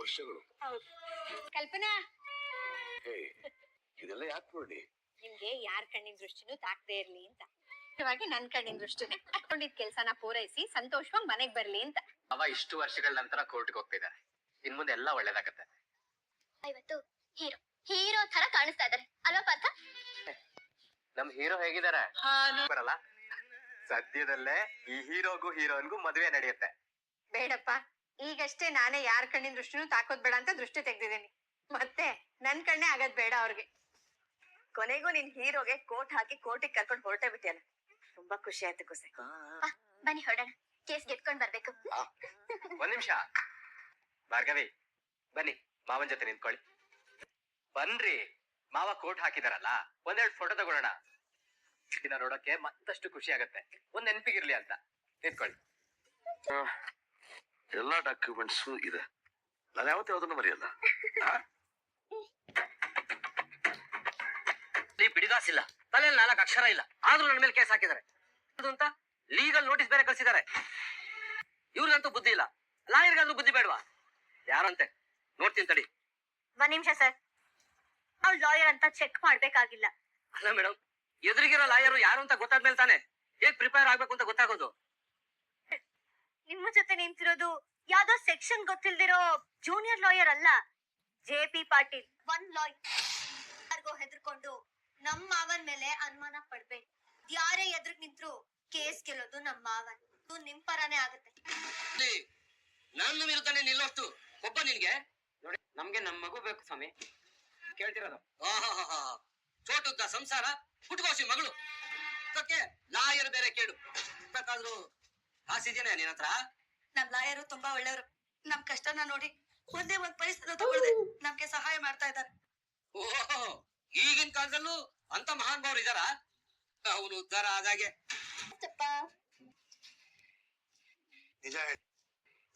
ವರ್ಷಗಳು. ಕಲ್ಪನಾ, ಇದೆಲ್ಲ ಯಾಕೆ ನೋಡಿ? ನಿಮ್ಗೆ ಯಾರ್ ಕಣ್ಣಿನ ದೃಷ್ಟಿನೂ ತಾಕ್ದೇ ಇರ್ಲಿ ಅಂತ. ನನ್ ಕಣ್ಣಿನ ದೃಷ್ಟಿನೇ ಹಾಕೊಂಡಿದ್ ಕೆಲ್ಸನ ಪೂರೈಸಿ ಸಂತೋಷವಾಗಿ ಮನೆಗ್ ಬರ್ಲಿ ಅಂತ. ಅವ ಇಷ್ಟು ವರ್ಷಗಳ ನಂತರ ಕೋರ್ಟ್ಗೆ ಹೋಗ್ತಿದ್ದಾರೆ. ಇನ್ ಮುಂದೆ ಎಲ್ಲ ಒಳ್ಳೇದಾಗತ್ತೆ. ಇವತ್ತು ಹೀರೋ ತರ ಕಾಣಿಸ್ತಾ ಇದಾರೆ ಅಲ್ವಾ ಪಾರ್ಥ? ನಮ್ ಹೀರೋ ಹೇಗಿದ್ದಾರೆ ಬರಲ್ಲ. ಸದ್ಯದಲ್ಲೇ ಈ ಹೀರೋಗೂ ಹೀರೋಯಿನ್ಗೂ ಮದುವೆ ನಡೆಯುತ್ತೆ. ಬೇಡಪ್ಪ, ಈಗಷ್ಟೇ ನಾನೇ ಯಾರ್ ಕಣ್ಣಿನ ದೃಷ್ಟಿನೂ ತಾಕೋದ್ ಬೇಡ ಅಂತ ದೃಷ್ಟಿ ತೆಗ್ದಿದ್ದೀನಿ. ಮತ್ತೆ ನನ್ ಕಣ್ಣೇ ಆಗದ್ ಬೇಡ ಅವ್ರಿಗೆ. ಕೊನೆಗೂ ನಿನ್ ಹೀರೋಗೆ ಕೋಟ್ ಹಾಕಿ ಕೋರ್ಟಿಗೆ ಕರ್ಕೊಂಡು ಹೊರಟೇ ಬಿಟ್ಟಿಯಲ್ಲ. ತುಂಬಾ ಖುಷಿ ಆಯ್ತು ಕುಸೆ. ಬನ್ನಿ ಹೊರಡೋಣ, ಕೇಸ್ ಗೆದ್ಕೊಂಡ್ ಬರ್ಬೇಕು. ಒಂದ್ ನಿಮಿಷ ಭಾರ್ಗವಿ, ಬನ್ನಿ ಮಾವನ್ ಜೊತೆ ನಿಂತ್ಕೊಳ್ಳಿ. ಬನ್ರಿ, ಮಾವ ಕೋಟ್ ಹಾಕಿದಾರಲ್ಲ, ಒಂದೆರಡು ಫೋಟೋ ತಗೊಳ್ಳೋಣ. ಇದನ್ನ ನೋಡಕ್ಕೆ ಮತ್ತಷ್ಟು ಖುಷಿ ಆಗತ್ತೆ, ಒಂದ್ ನೆನಪಿಗಿರ್ಲಿ ಅಂತ. ನಿಂತ್ಕೊಳ್ಳಿ. ಎಲ್ಲಾ ಡಾಕ್ಯುಮೆಂಟ್ಸ್ ಇದೆ, ನಾನು ಯಾವತ್ತೂ ಯಾವ್ದನ್ನು ಮರೆಯಲ್ಲ. ಬಿಡಿಗಾಸಿಲ್ಲ, ತಲೆಯಲ್ಲಿ 4 ಅಕ್ಷರ ಇಲ್ಲ, ಆದ್ರೂ ನನ್ನ ಮೇಲೆ ಕೇಸ್ ಹಾಕಿದ್ದಾರೆ ಅಂತ ಲೀಗಲ್ ನೋಟಿಸ್ ಬೇರೆ ಕಳ್ಸಿದ್ದಾರೆ. ಇವ್ರಿಗಂತೂ ಬುದ್ಧಿ ಇಲ್ಲ, ಲಾಯರ್ಗಂತೂ ಬುದ್ಧಿ ಬೇಡವಾ? ಯಾರಂತೆ ನೋಡ್ತೀನಿ ತಡಿ. ಒಂದ್ ನಿಮಿಷ ಸರ್, ಅವ್ಳು ಲಾಯರ್ ಅಂತ ಚೆಕ್ ಮಾಡ್ಬೇಕಾಗಿಲ್ಲ. ಅಲ್ಲ ಮೇಡಮ್, ಎದುರಿಗಿರೋ ಲಾಯರು ಯಾರು ಅಂತ ಗೊತ್ತಾದ್ಮೇಲೆ ತಾನೆ ಹೇಗ್ ಪ್ರಿಪೇರ್ ಆಗ್ಬೇಕು ಅಂತ ಗೊತ್ತಾಗೋದು. ನಿಮ್ಮ ಜೊತೆ ನಿಂತಿರೋದು ಯಾವ್ದೋ ಸೆಕ್ಷನ್ ಗೊತ್ತಿಲ್ದಿರೋ ಜೂನಿಯರ್ ಲಾಯರ್ ಅಲ್ಲ, JP ಪಾಟೀಲ್. ಒಂದ್ ಲಾಯರ್ಗೋ ಹೆದರ್ಕೊಂಡು ನಮ್ ಮಾವನ್ ಮೇಲೆ ಅನುಮಾನ ಪಡ್ಬೇಡಿ. ಯಾರೇ ಎದುರು ನಿಂತ್ರು ಕೇಸ್ ಗೆಲ್ಲೋದು ನಮ್ ಮಾವನ್. ನಿಮ್ ಪರಾನೇ ಆಗತ್ತೆ. ನನ್ನ ವಿರುದ್ಧನೇ ನಿಲ್ಲೋಷ್ಟು ಒಬ್ಬ ನಿನ್ಗೆ ನೋಡಿ. ನಮ್ಗೆ ನಮ್ ಮಗು ಬೇಕು ಸ್ವಾಮಿ, ಕೇಳ್ತಿರೋದು. ಚೋಟುದ್ದ ಸಂಸಾರ, ಪುಟ್ಕೋಸಿ ಮಗಳು, ಅದಕ್ಕೆ ಲಾಯರ್ ಬೇರೆ ಕೇಳು. ಬೇಕಾದ್ರೂ ಕಾಸಿದೇನೆ ನಿನ್ನ ಹತ್ರ? ನಮ್ ಲಾಯರು ತುಂಬಾ ಒಳ್ಳೆಯವರು. ನಮ್ ಕಷ್ಟನ ನೋಡಿ ಒಂದೇ ಒಂದ್ ಪರಿಸ್ಥಿತಿ ತಗೊಳ್ದೆ ನಮ್ಗೆ ಸಹಾಯ ಮಾಡ್ತಾ ಇದ್ದಾರೆ. ಓಹೋ, ಈಗಿನ ಕಾಲದಲ್ಲೂ ಅಂತ ಮಹಾನ್ ಭಾವರು ಇದಾರ? ಅವನು ಉದ್ಧಾರ ಆದಾಗೆ. ನಿಜ ಹೇಳಿ,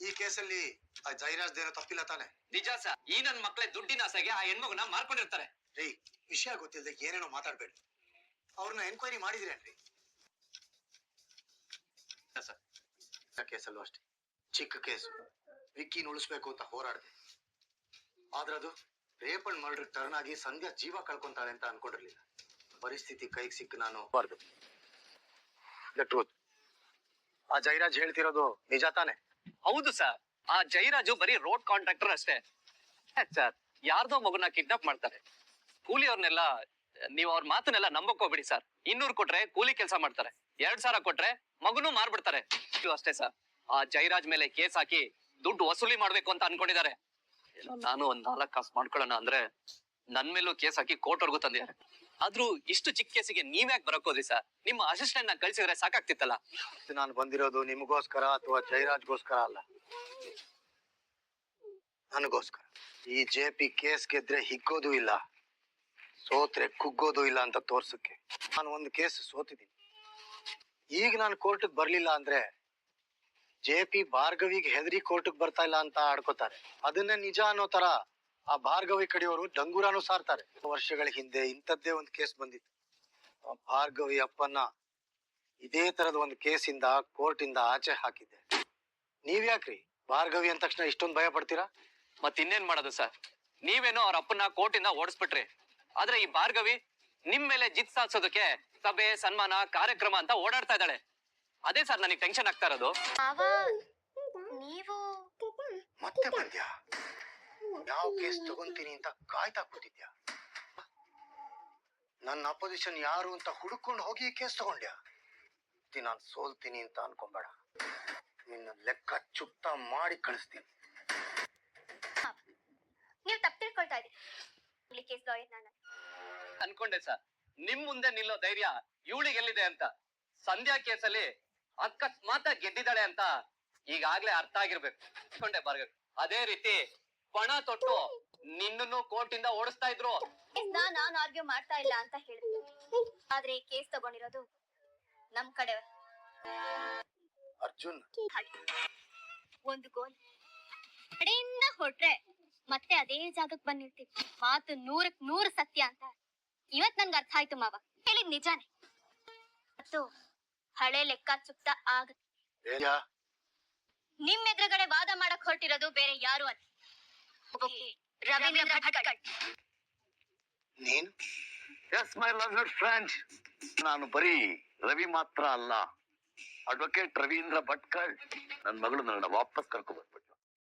ಈ ಕೇಸಲ್ಲಿ ಆ ಜೈರಾಜ್ದೇನೋ ತಪ್ಪಿಲ್ಲ ತಾನೆ? ನಿಜ ಸರ್, ಈ ನನ್ ಮಕ್ಳೇ ದುಡ್ಡಿನ ಆಸೆಗೆ ಆ ಹೆಣ್ಮಗುನ ಮಾರ್ಕೊಂಡಿರ್ತಾರೆ. ರೀ, ವಿಷಯ ಗೊತ್ತಿಲ್ಲದೆ ಏನೇನೋ ಮಾತಾಡ್ಬೇಡಿ. ಅವ್ರನ್ನ ಎನ್ಕ್ವೈರಿ ಮಾಡಿದ್ರೇನ್ರಿ? ಕೇಸಲ್ಲೂ ಅಷ್ಟೇ, ಚಿಕ್ಕ ಕೇಸು. ವಿಕ್ಕಿನ ಉಳಿಸ್ಬೇಕು ಅಂತ ಹೋರಾಡಿದೆ, ಆದ್ರೆ ಅದು ರೇಪ್ ಅಂಡ್ ಮರ್ಡರ್ ಟರ್ನ್ ಆಗಿ ಸಂಧ್ಯಾ ಜೀವ ಕಳ್ಕೊಂತಾಳೆ ಅಂತ ಅನ್ಕೊಂಡಿರ್ಲಿಲ್ಲ. ಪರಿಸ್ಥಿತಿ ಕೈಗೆ ಸಿಕ್ಕ ನಾನು ಆ ಜೈರಾಜ್ ಹೇಳ್ತಿರೋದು ನಿಜ ತಾನೆ? ಹೌದು ಸರ್, ಆ ಜೈರಾಜು ಬರೀ ರೋಡ್ ಕಾಂಟ್ರಾಕ್ಟರ್ ಅಷ್ಟೇ ಸರ್. ಯಾರ್ದೋ ಮಗುನ ಕಿಡ್ನಾಪ್ ಮಾಡ್ತಾರೆ. ಕೂಲಿಯವ್ರನ್ನೆಲ್ಲ ನೀವು ಅವ್ರ ಮಾತನ್ನೆಲ್ಲ ನಂಬಕ್ ಹೋಗ್ಬಿಡಿ ಸರ್. 200 ಕೊಟ್ರೆ ಕೂಲಿ ಕೆಲಸ ಮಾಡ್ತಾರೆ, 2000 ಕೊಟ್ರೆ ಮಗುನು ಮಾರ್ಬಿಡ್ತಾರೆ. ಅಷ್ಟೇ ಸರ್. ಆ ಜೈರಾಜ್ ಮೇಲೆ ಕೇಸ್ ಹಾಕಿ ದುಡ್ಡು ವಸೂಲಿ ಮಾಡ್ಬೇಕು ಅಂತ ಅನ್ಕೊಂಡಿದ್ದಾರೆ. ನಾನು ಒಂದ್ 4 ಕಾಸು ಮಾಡ್ಕೊಳ್ಳೋಣ ಅಂದ್ರೆ ನನ್ ಮೇಲೂ ಕೇಸ್ ಹಾಕಿ ಕೋರ್ಟ್ವರ್ಗೂ ತಂದಿದ್ದಾರೆ. ಆದ್ರೂ ಇಷ್ಟು ಚಿಕ್ಕ ಕೇಸಿಗೆ ನೀವ್ಯಾಕೆ ಬರಕೋದ್ರಿ ಸರ್? ನಿಮ್ಮ ಅಸಿಸ್ಟೆಂಟ್ ನ ಕಳ್ಸಿದ್ರೆ ಸಾಕಾಗ್ತಿತ್ತಲ್ಲ. ನಾನು ಬಂದಿರೋದು ನಿಮಗೋಸ್ಕರ ಅಥವಾ ಜೈರಾಜ್ಗೋಸ್ಕರ ಅಲ್ಲ, ನನಗೋಸ್ಕರ. ಈ JP ಕೇಸ್ ಗೆದ್ರೆ ಹಿಗ್ಗೋದು ಇಲ್ಲ, ಸೋತ್ರೆ ಕುಗ್ಗೋದು ಇಲ್ಲ ಅಂತ ತೋರ್ಸಕ್ಕೆ. ನಾನು ಒಂದು ಕೇಸ್ ಸೋತಿದ್ದೀನಿ. ಈಗ ನಾನು ಕೋರ್ಟ್ಗೆ ಬರ್ಲಿಲ್ಲ ಅಂದ್ರೆ JP ಭಾರ್ಗವಿಗೆ ಹೆದರಿ ಕೋರ್ಟ್ಗೆ ಬರ್ತಾ ಇಲ್ಲ ಅಂತ ಆಡ್ಕೋತಾರೆ. ಅದನ್ನೇ ನಿಜ ಅನ್ನೋ ತರ ಆ ಭಾರ್ಗವಿ ಕಡೆಯವರು ಡಂಗೂರಾನು ಸಾರ್ತಾರೆ. ವರ್ಷಗಳ ಹಿಂದೆ ಇಂಥದ್ದೇ ಒಂದು ಕೇಸ್ ಬಂದಿತ್ತು. ಆ ಭಾರ್ಗವಿ ಅಪ್ಪನ್ನ ಇದೇ ತರದ ಒಂದು ಕೇಸಿಂದ ಕೋರ್ಟ್ ಇಂದ ಆಚೆ ಹಾಕಿದ್ದೆ. ನೀವ್ಯಾಕ್ರಿ ಭಾರ್ಗವಿ ಅಂದ ತಕ್ಷಣ ಇಷ್ಟೊಂದು ಭಯ ಪಡ್ತೀರಾ? ಮತ್ ಇನ್ನೇನ್ ಮಾಡೋದು ಸರ್? ನೀವೇನೋ ಅವ್ರ ಅಪ್ಪನ ಕೋರ್ಟಿಂದ ಓಡಿಸ್ಬಿಟ್ರಿ, ಆದ್ರೆ ಈ ಭಾರ್ಗವಿ ನಿಮ್ ಮೇಲೆ ಜಿತ್ ಸಾಧಿಸೋದಕ್ಕೆ ಸಭೆ, ಸನ್ಮಾನ, ಕಾರ್ಯಕ್ರಮ ಅಂತ ಓಡಾಡ್ತಾ ಇದ್ದಾಳೆ. ಅದೇ ಸರ್ ನನಗೆ ಟೆನ್ಷನ್ ಆಗ್ತಾ ಇರೋದು. ನೀವು ಮತ್ತೆ ಬಂದ್ಯಾ? ಯಾವ ಕೇಸ್ ತಗೊಂತೀನಿ ಅಂತ ಕಾಯ್ತಾ ಕೂತಿದ್ಯಾ? ನನ್ನ ಅಪೋಸಿಷನ್ ಯಾರು ಅಂತ ಹುಡುಕೊಂಡು ಹೋಗಿ ಕೇಸ್ ತಗೊಂಡ್ಯಾ? ನಾನು ಸೋಲ್ತೀನಿ ಅಂತ ಅನ್ಕೊಂಬೇಡ, ನಿನ್ನ ಲೆಕ್ಕ ಚುಕ್ತ ಮಾಡಿ ಕಳಿಸ್ತೀನಿ. ನೀವು ತಪ್ಪು ತಿಳ್ಕೊಳ್ತಾ ಇದ್ದೀರಿ. ಕೇಸ್ ಲಾಯರ್ ನಾನು ಅನ್ಕೊಂಡೆ ಸರ್, ನಿಮ್ ಮುಂದೆ ನಿಲ್ಲೋ ಧೈರ್ಯ ಇವಳಿಗೆ ಎಲ್ಲಿದೆ ಅಂತ. ಸಂಧ್ಯಾ ಕೇಸಲ್ಲಿ ಅಕಸ್ಮಾತ್ ಗೆದ್ದಿದ್ದಾಳೆ ಅಂತ ಈಗಾಗ್ಲೇ ಅರ್ಥ ಆಗಿರ್ಬೇಕು ಅನ್ಕೊಂಡೆ ಭಾರ್ಗವಿ. ಅದೇ ರೀತಿ ಪಣ ತೊಟ್ಟು ನಿನ್ನನ್ನು ಕೋರ್ಟಿಂದ ಓಡಿಸ್ತಾ ಇದ್ರು. ನಾನು ಆರ್ಗ್ಯೂ ಮಾಡ್ತಾ ಇಲ್ಲ ಅಂತ ಹೇಳಿದ್ರು, ಆದ್ರೆ ಕೇಸ್ ತಗೊಂಡಿರೋದು ನಮ್ ಕಡೆ. ಅರ್ಜುನ್, ಒಂದು ಗೋಲ್ ಕಡೆಯಿಂದ ಹೊಟ್ರೆ ಮತ್ತೆ ಅದೇ ಜಾಗಕ್ಕೆ ಬಂದಿರ್ತೀವಿ. ಮಾತು 100ಕ್ಕೆ 100 ಸತ್ಯ ಅಂತ ಇವತ್ ನನ್ಗೆ ಅರ್ಥ ಆಯ್ತು ಮಾವ. ಹೇಳಿದ್ ನಿಜಾನೇ. ಮತ್ತು ಹಳೆ ಲೆಕ್ಕ ಚುಕ್ತ ಆಗುತ್ತೆ. ನಿಮ್ ಎದುರುಗಡೆ ವಾದ ಮಾಡಕ್ ಹೊರಟಿರೋದು ಬೇರೆ ಯಾರು ಅಲ್ಲ, ರವೀಂದ್ರ ಭಟ್ಕಳ್. ನೀನು ಎಸ್ ಮೈ ಲವ್ಡ್ ಫ್ರೆಂಡ್, ನಾನು ಬರೀ ರವಿ ಮಾತ್ರ ಅಲ್ಲ, ಅಡ್ವೊಕೇಟ್ ರವೀಂದ್ರ ಭಟ್ಕಳ್. ನನ್ನ ಮಗಳು ನನ್ನ ವಾಪಸ್ ಕರ್ಕೊಂಡ್ ಬಂದ್ಬಿಟ್ಟು